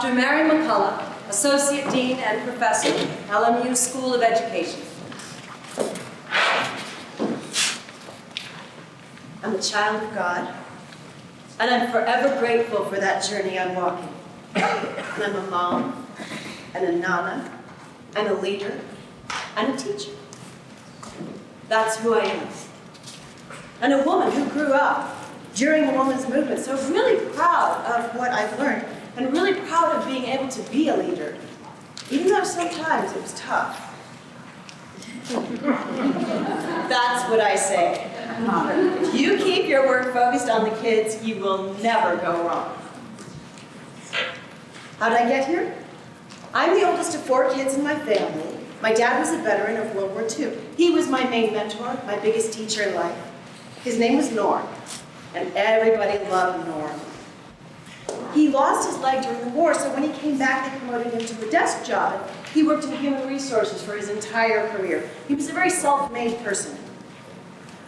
Dr. Mary McCullough, Associate Dean and Professor, LMU School of Education. I'm a child of God, and I'm forever grateful for that journey I'm walking. And I'm a mom, and a nana, and a leader, and a teacher. That's who I am. And a woman who grew up during the women's movement, so really proud of what I've learned, and really proud of being able to be a leader, even though sometimes it was tough. That's what I say. If you keep your work focused on the kids, you will never go wrong. How did I get here? I'm the oldest of 4 kids in my family. My dad was a veteran of World War II. He was my main mentor, my biggest teacher in life. His name was Norm, and everybody loved Norm. He lost his leg during the war, so when he came back, they promoted him to a desk job. He worked in human resources for his entire career. He was a very self-made person.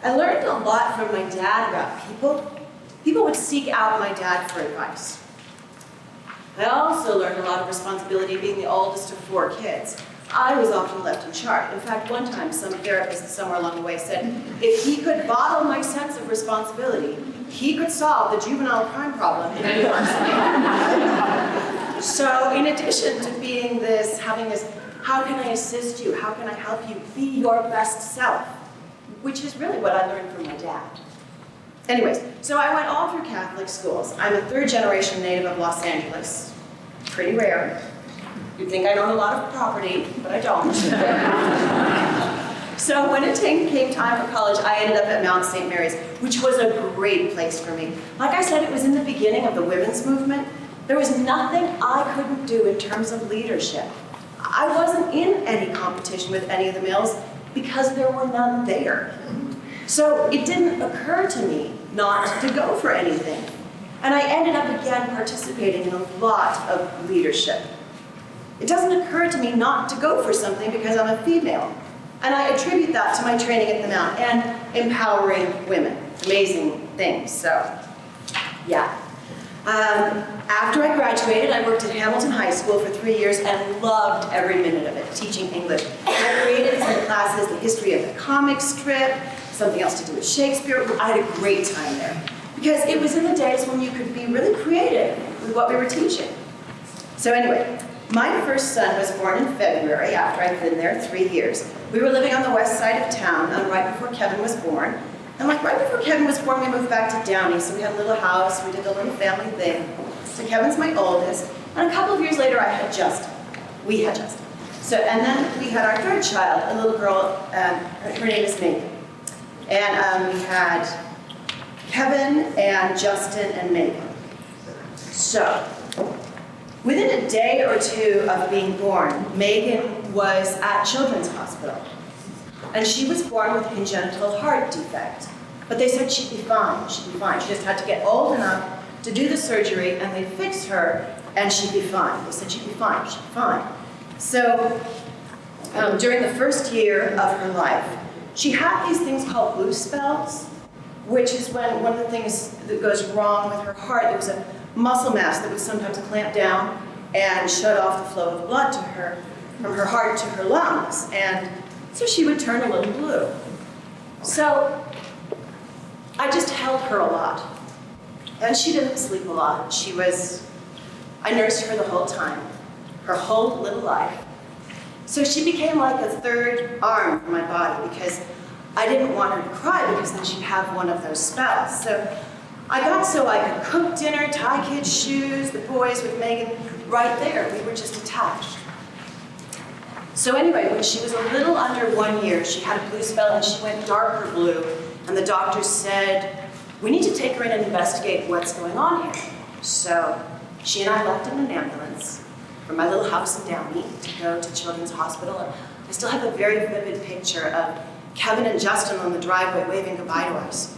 I learned a lot from my dad about people. People would seek out my dad for advice. I also learned a lot of responsibility being the oldest of 4 kids. I was often left in charge. In fact, one time, some therapist somewhere along the way said, if he could bottle my sense of responsibility, he could solve the juvenile crime problem in New York City. So in addition to being this, having this, how can I assist you? How can I help you be your best self? Which is really what I learned from my dad. Anyways, so I went all through Catholic schools. I'm a 3rd-generation native of Los Angeles. Pretty rare. You'd think I own a lot of property, but I don't. So when it came time for college, I ended up at Mount St. Mary's, which was a great place for me. Like I said, it was in the beginning of the women's movement. There was nothing I couldn't do in terms of leadership. I wasn't in any competition with any of the males because there were none there. So it didn't occur to me not to go for anything. And I ended up again participating in a lot of leadership. It doesn't occur to me not to go for something because I'm a female. And I attribute that to my training at the Mount and empowering women. Amazing things, so yeah. After I graduated, I worked at Hamilton High School for 3 years and loved every minute of it, teaching English. I created some classes, the history of the comic strip, something else to do with Shakespeare. I had a great time there because it was in the days when you could be really creative with what we were teaching. So anyway, my first son was born in February after I'd been there 3 years. We were living on the west side of town right before Kevin was born. And like right before Kevin was born, we moved back to Downey. So we had a little house, we did a little family thing. So Kevin's my oldest. And a couple of years later, I had Justin. We had Justin. So, and then we had our 3rd child, a little girl, her name is Megan. And we had Kevin and Justin and Megan. So, within a day or 2 of being born, Megan was at Children's Hospital. And she was born with a congenital heart defect. But they said she'd be fine, she'd be fine. She just had to get old enough to do the surgery, and they'd fix her, and she'd be fine. They said she'd be fine, she'd be fine. So, during the first year of her life, she had these things called blue spells, which is when one of the things that goes wrong with her heart, there was a muscle mass that would sometimes clamp down and shut off the flow of blood to her, from her heart to her lungs. And so she would turn a little blue. So I just held her a lot. And she didn't sleep a lot. I nursed her the whole time, her whole little life. So she became like a 3rd arm for my body because I didn't want her to cry because then she'd have one of those spells. So I got so I could cook dinner, tie kids' shoes, the boys with Megan right there. We were just attached. So anyway, when she was a little under 1 year, she had a blue spell and she went darker blue. And the doctor said, we need to take her in and investigate what's going on here. So she and I left in an ambulance from my little house in Downey to go to Children's Hospital. And I still have a very vivid picture of Kevin and Justin on the driveway waving goodbye to us.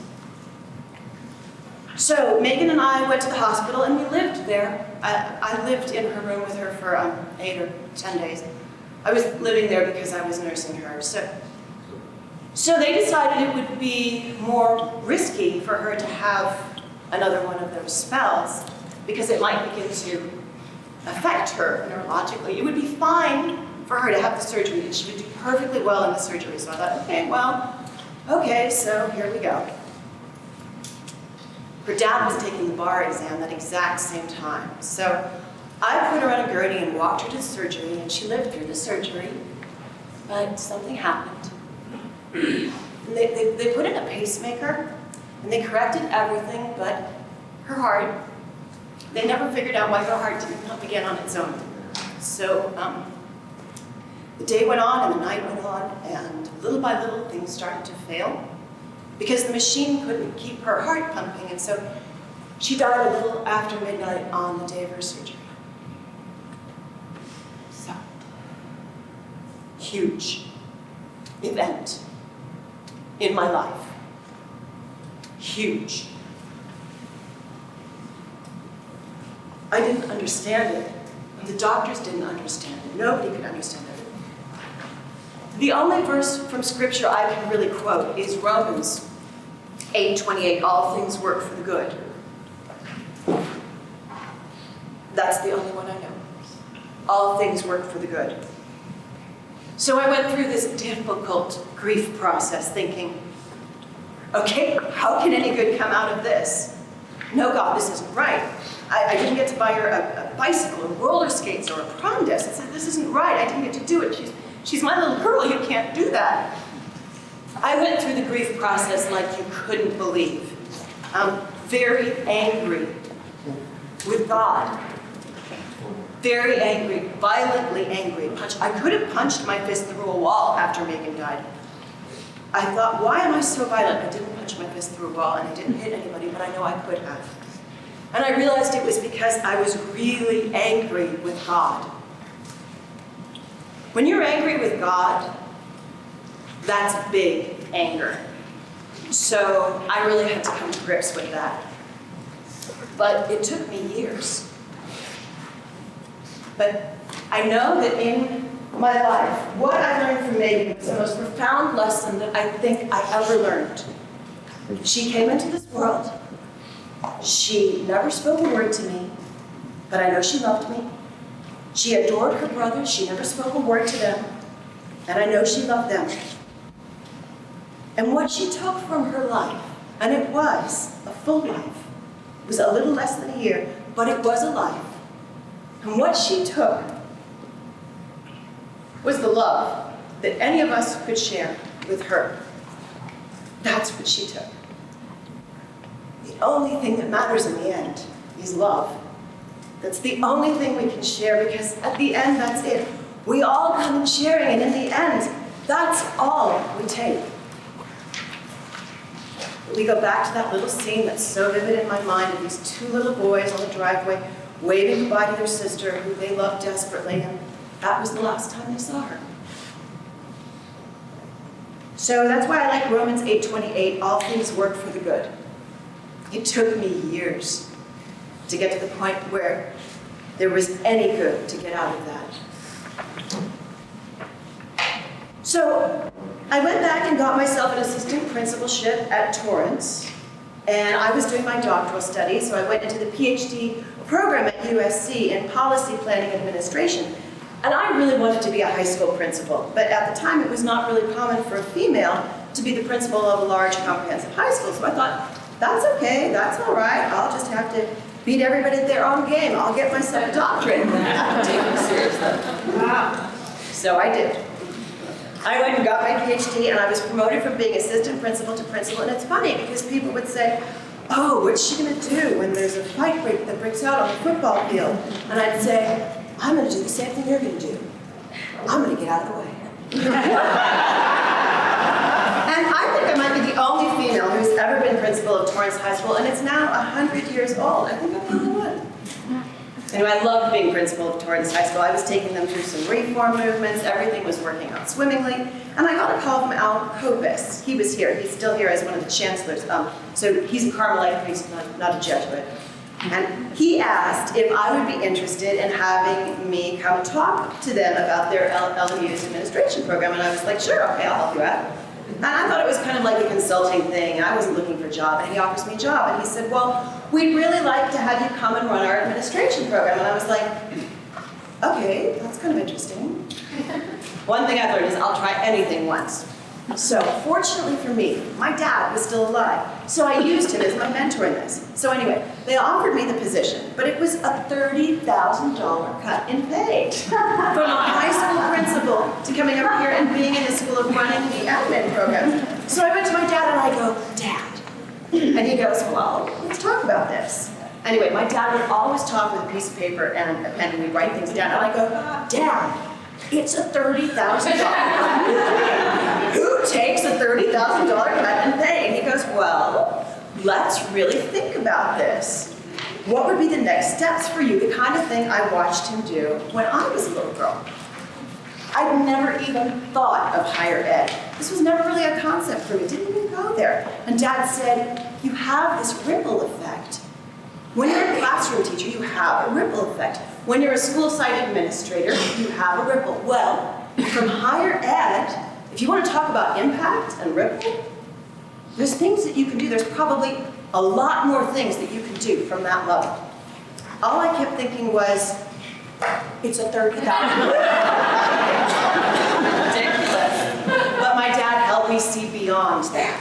So Megan and I went to the hospital and we lived there. I lived in her room with her for 8 or 10 days. I was living there because I was nursing her. So they decided it would be more risky for her to have another one of those spells because it might begin to affect her neurologically. It would be fine for her to have the surgery, and she would do perfectly well in the surgery. So I thought, okay, so here we go. Her dad was taking the bar exam that exact same time. So I put her on a gurney and walked her to surgery, and she lived through the surgery, but something happened. And they put in a pacemaker, and they corrected everything but her heart. They never figured out why her heart didn't pump again on its own. So the day went on and the night went on, and little by little things started to fail because the machine couldn't keep her heart pumping, and so she died a little after midnight on the day of her surgery. So, huge event in my life. Huge. I didn't understand it. The doctors didn't understand it. Nobody could understand it. The only verse from Scripture I can really quote is Romans 8:28, all things work for the good. That's the only one I know. All things work for the good. So I went through this difficult grief process thinking, okay, how can any good come out of this? No, God, this isn't right. I didn't get to buy her a bicycle or roller skates or a prom dress. I said, this isn't right. I didn't get to do it. She's my little girl. You can't do that. I went through the grief process like you couldn't believe. I'm very angry with God. Very angry, violently angry. I could have punched my fist through a wall after Megan died. I thought, why am I so violent? I didn't punch my fist through a wall and I didn't hit anybody, but I know I could have. And I realized it was because I was really angry with God. When you're angry with God, that's big anger. So I really had to come to grips with that. But it took me years. But I know that in my life, what I learned from Megan was the most profound lesson that I think I ever learned. She came into this world. She never spoke a word to me, but I know she loved me. She adored her brothers. She never spoke a word to them, and I know she loved them. And what she took from her life, and it was a full life, it was a little less than a year, but it was a life. And what she took was the love that any of us could share with her. That's what she took. The only thing that matters in the end is love. That's the only thing we can share, because at the end, that's it. We all come in sharing, and in the end, that's all we take. We go back to that little scene that's so vivid in my mind of these two little boys on the driveway waving goodbye to their sister who they loved desperately, and that was the last time they saw her. So that's why I like Romans 8:28, all things work for the good. It took me years to get to the point where there was any good to get out of that. So I went back and got myself an assistant principalship at Torrance, and I was doing my doctoral study, so I went into the PhD program at USC in policy planning administration. And I really wanted to be a high school principal, but at the time it was not really common for a female to be the principal of a large comprehensive high school, so I thought, that's okay, that's all right, I'll just have to beat everybody at their own game. I'll get myself a doctorate and then I have to take it seriously. Wow. So I did. I went and got my PhD, and I was promoted from being assistant principal to principal, and it's funny because people would say, oh, what's she going to do when there's a fight that breaks out on the football field? And I'd say, I'm going to do the same thing you're going to do. I'm going to get out of the way. And I think I might be the only female who's ever been principal of Torrance High School, and it's now 100 years old. I think I'm the only one. Anyway, I loved being principal of Torrance High School. I was taking them through some reform movements. Everything was working out swimmingly. And I got a call from Al Copus. He was here. He's still here as one of the chancellors. So he's a Carmelite priest, not a Jesuit. And he asked if I would be interested in having me come talk to them about their LMU's administration program. And I was like, sure, okay, I'll help you out. And I thought it was kind of like a consulting thing. I wasn't looking for a job, and he offers me a job. And he said, well, we'd really like to have you come and run our administration program. And I was like, okay, that's kind of interesting. One thing I've learned is I'll try anything once. So fortunately for me, my dad was still alive, so I used him as my mentor in this. So anyway, they offered me the position, but it was a $30,000 cut in pay. From a high school principal to coming over here and being in the school of running the admin program. So I went to my dad and I go, Dad. And he goes, well, let's talk about this. Anyway, my dad would always talk with a piece of paper and a pen and we'd write things down. And I go, Dad, it's a $30,000 cut. Who takes a $30,000 cut in pay? And he goes, well, let's really think about this. What would be the next steps for you? The kind of thing I watched him do when I was a little girl. I'd never even thought of higher ed. This was never really a concept for me. Didn't even go there. And Dad said, you have this ripple effect. When you're a classroom teacher, you have a ripple effect. When you're a school site administrator, you have a ripple. Well, from higher ed, if you want to talk about impact and ripple, there's things that you can do. There's probably a lot more things that you can do from that level. All I kept thinking was, it's a $30,000. Ridiculous. But my dad helped me see beyond that.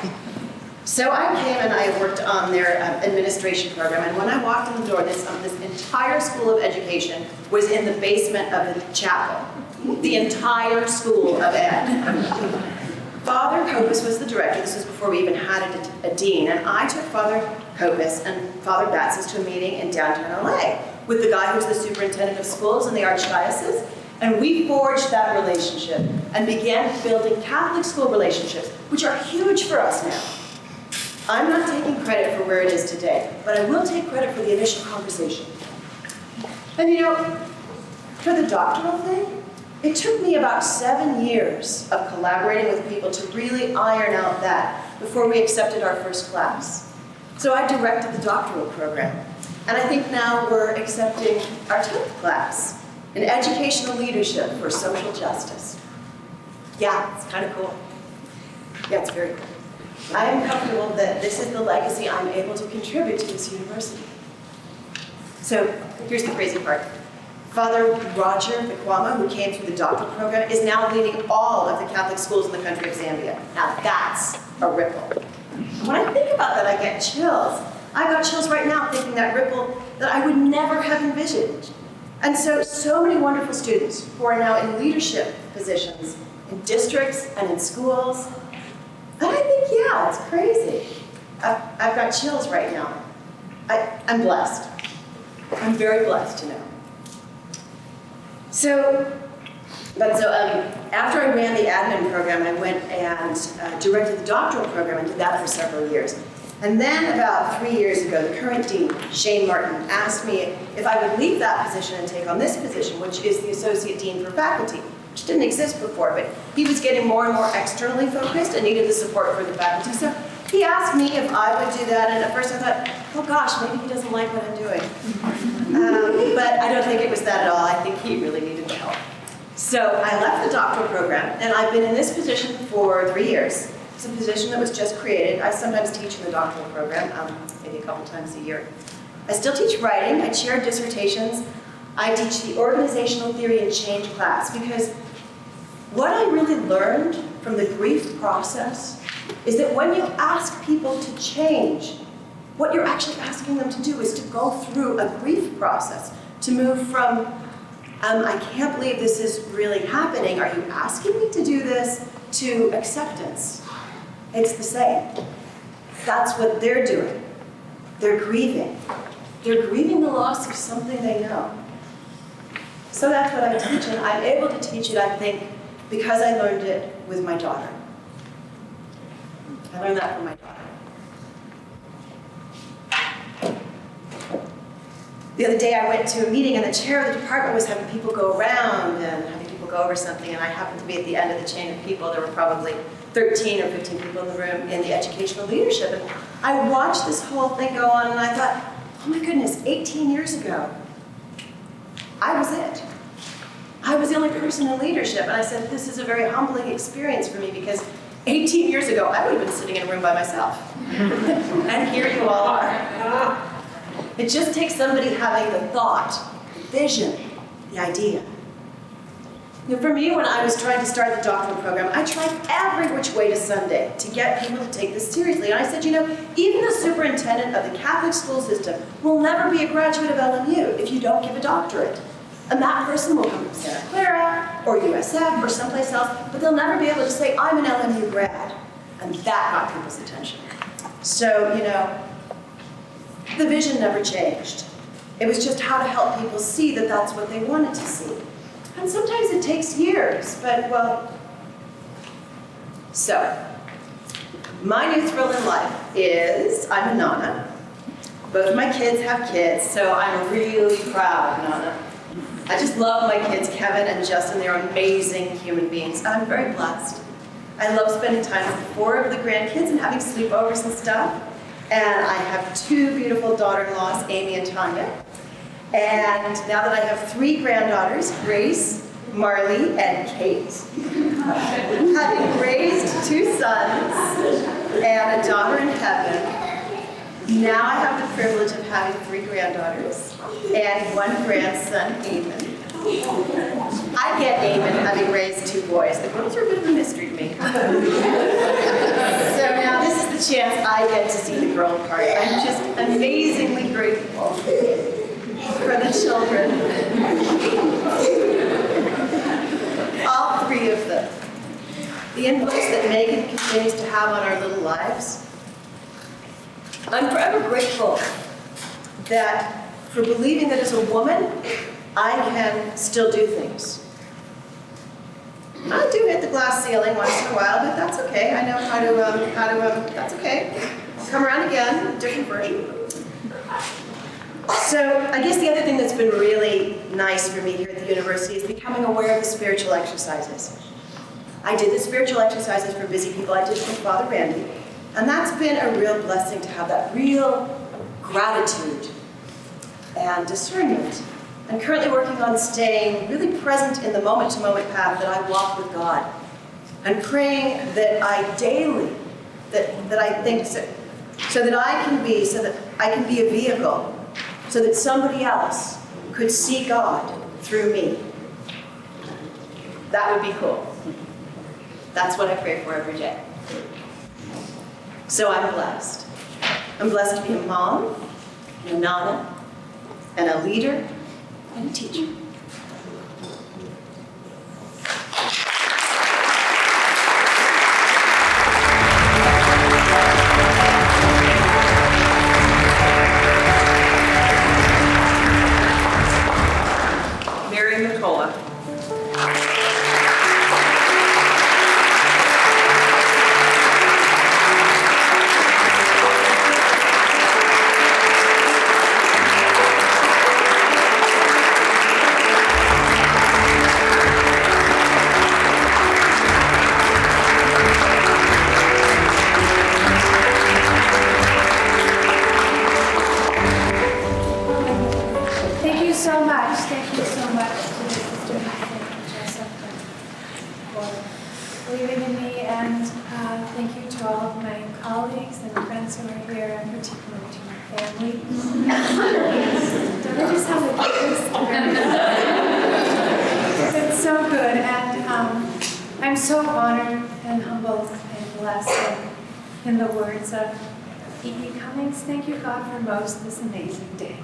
So I came and I worked on their administration program, and when I walked in the door, this entire school of education was in the basement of the chapel. The entire school of ed. Father Copus was the director. This was before we even had a dean, and I took Father Copus and Father Batsis to a meeting in downtown LA with the guy who's the superintendent of schools in the Archdiocese, and we forged that relationship and began building Catholic school relationships, which are huge for us now. I'm not taking credit for where it is today, but I will take credit for the initial conversation. And you know, for the doctoral thing, it took me about 7 years of collaborating with people to really iron out that before we accepted our first class. So I directed the doctoral program, and I think now we're accepting our 10th class in educational leadership for social justice. Yeah, it's kind of cool. Yeah, it's very cool. I am comfortable that this is the legacy I'm able to contribute to this university. So here's the crazy part. Father Roger Bikwama, who came through the doctoral program, is now leading all of the Catholic schools in the country of Zambia. Now that's a ripple. When I think about that, I get chills. I got chills right now thinking that ripple that I would never have envisioned. And so many wonderful students who are now in leadership positions in districts and in schools. And I think, yeah, it's crazy. I've got chills right now. I'm blessed. I'm very blessed to know. After I ran the admin program, I went and directed the doctoral program and did that for several years. And then about 3 years ago, the current dean, Shane Martin, asked me if I would leave that position and take on this position, which is the associate dean for faculty, which didn't exist before, but he was getting more and more externally focused and needed the support for the faculty. So he asked me if I would do that, and at first I thought, oh gosh, maybe he doesn't like what I'm doing. But I don't think it was that at all. I think he really needed the help. So I left the doctoral program, and I've been in this position for 3 years. It's a position that was just created. I sometimes teach in the doctoral program, maybe a couple times a year. I still teach writing. I chair dissertations. I teach the organizational theory and change class, because what I really learned from the grief process is that when you ask people to change, what you're actually asking them to do is to go through a grief process, to move from, I can't believe this is really happening, are you asking me to do this, to acceptance. It's the same. That's what they're doing. They're grieving. They're grieving the loss of something they know. So that's what I teach, and I'm able to teach it, I think, because I learned it with my daughter. I learned that from my daughter. The other day I went to a meeting and the chair of the department was having people go around and having people go over something, and I happened to be at the end of the chain of people. There were probably 13 or 15 people in the room in the educational leadership, and I watched this whole thing go on and I thought, oh my goodness, 18 years ago, I was it. I was the only person in leadership, and I said, this is a very humbling experience for me, because 18 years ago, I would have been sitting in a room by myself. And here you all are. It just takes somebody having the thought, the vision, the the idea. For me, when I was trying to start the doctoral program, I tried every which way to Sunday to get people to take this seriously. And I said, even the superintendent of the Catholic school system will never be a graduate of LMU if you don't give a doctorate. And that person will come from Santa Clara or USF or someplace else, but they'll never be able to say, I'm an LMU grad. And that got people's attention. So, the vision never changed. It was just how to help people see that that's what they wanted to see. And sometimes it takes years, but well. So, my new thrill in life is I'm a Nana. Both my kids have kids, so I'm really proud, Nana. I just love my kids, Kevin and Justin. They're amazing human beings. I'm very blessed. I love spending time with 4 of the grandkids and having sleepovers and stuff. And I have 2 beautiful daughter-in-laws, Amy and Tanya. And now that I have 3 granddaughters, Grace, Marley, and Kate, having raised 2 sons and a daughter in heaven, now I have the privilege of having 3 granddaughters and 1 grandson, Eamon. I get Eamon having raised 2 boys. The girls are a bit of a mystery to me. So now this is the chance I get to see the girl part. I'm just amazingly grateful for the children. All 3 of them. The influence that Megan continues to have on our little lives. I'm forever grateful for believing that as a woman, I can still do things. I do hit the glass ceiling once in a while, but that's okay. I know how to that's okay. Come around again, different version. So I guess the other thing that's been really nice for me here at the university is becoming aware of the spiritual exercises. I did the spiritual exercises for busy people. I did it with Father Randy. And that's been a real blessing to have that real gratitude and discernment. I'm currently working on staying really present in the moment-to-moment path that I walk with God. And praying that I daily, that I think so that I can be a vehicle so that somebody else could see God through me. That would be cool. That's what I pray for every day. So I'm blessed. I'm blessed to be a mom, and a nana, and a leader, and a teacher. McCullough. Thank you so much. Thank you so much to the Sister Joseph for believing in me, and thank you to all of my colleagues and friends who are here, and particularly to my family. Don't I just have a kiss? It's so good, and I'm so honored and humbled and blessed. And in the words of E.E. Cummings, thank you, God, for most this amazing day.